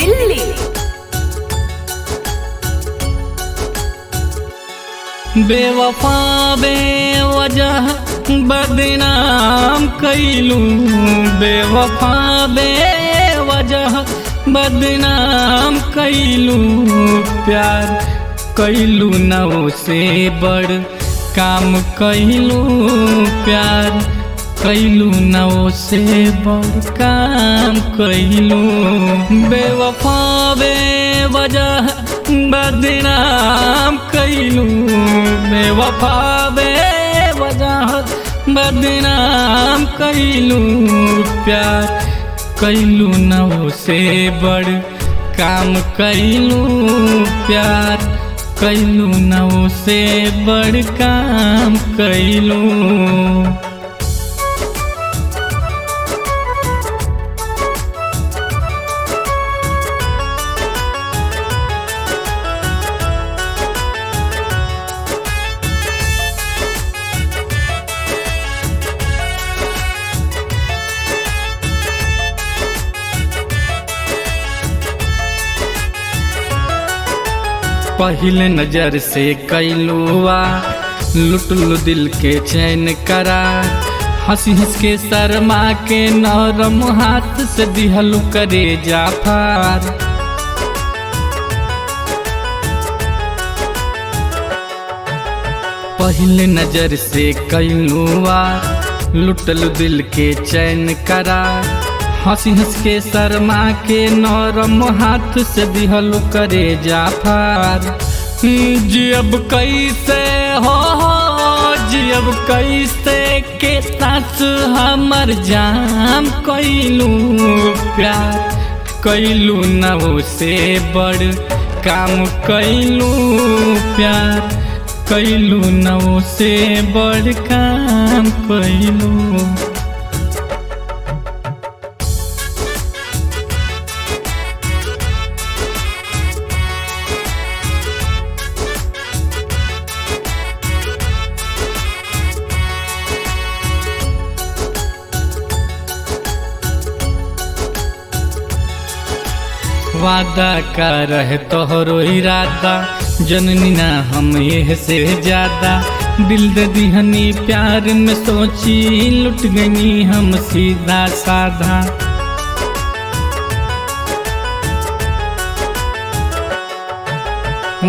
दिल्ली। बेवफा बेवजह बदनाम कैलू, बेवफा बेवजह बदनाम कैलू, प्यार कैलू नौ से बड़ काम कैलू, प्यार कैलू नौ से बड़ काम कैलू। बेवफा बेवजह बदनाम कैलू, बेवफा बेवजह बदनाम कैलू, प्यार कैलू नौ से बड़ काम कैलू, प्यार कैलू नौ से बड़ काम कैलू। पहले नजर से कैलुआ लुटलू दिल के चैन करा, हंसी हंस के शर्मा के नरम हाथ से दिहलू करे जाफार। पहले नजर से कैलुआ लुटलू दिल के चैन करा, हंसी हंस के शर्मा के नरम हाथ से दिहलू करे जाफार। जियब कैसे हो जियब कैसे के साथ हमर जाम कैलू, प्यार कैलू नौ से बड़ काम कैलू, प्यार कैलू नौ से बड़ काम कैलू। वादा का रहे तोहरो इरादा, जननी ना हम ये से ज्यादा, दिल दे दिहनी प्यार में सोची लुट गई हम सीधा साधा।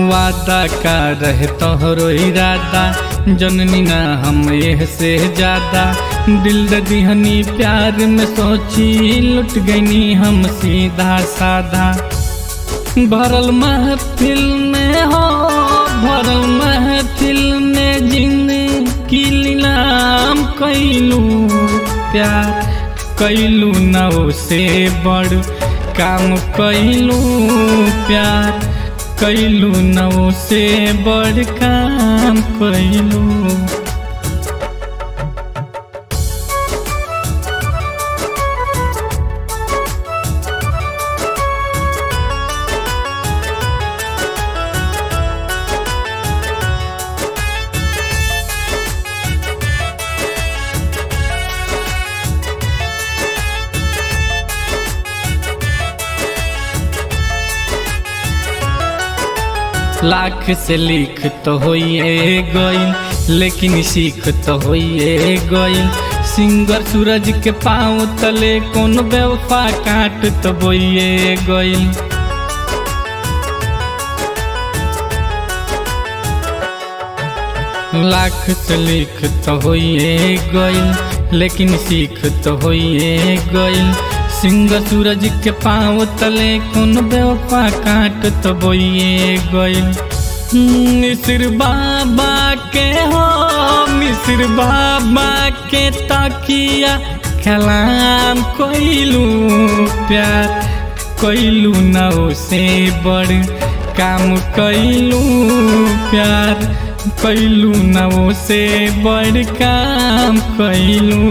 वादा का रहे तोहरो इरादा, जननी ना हम ये से ज्यादा, दिल दे दिहनी प्यार में सोची लुट गई हम सीधा साधा। भरल महफिल में हो भरल महफिल में जिंदगी नीलाम कैलू, प्यार कैलू नौ से बड़ काम कैलू, प्यार कैलू नौ से बड़ काम कैलू। लाख से लिख तो होइए गइल, लेकिन सीख तो होइए गइल, सिंगर सूरज के पाँव तले कौन बेवफा काट तो बोइए गइल। लाख से लिख तो होइए गइल, लेकिन सीख तो होइए गइल, सिंगर सूरज के पाँव तले कौन बेवफा काट तो बोइए गइल। मिस्र बाबा के हो मिस्र बाबा के तकिया कलाम कैलू, प्यार कैलू नौ से बड़ काम कैलू, प्यार कैलू नौ से बड़ काम कैलू।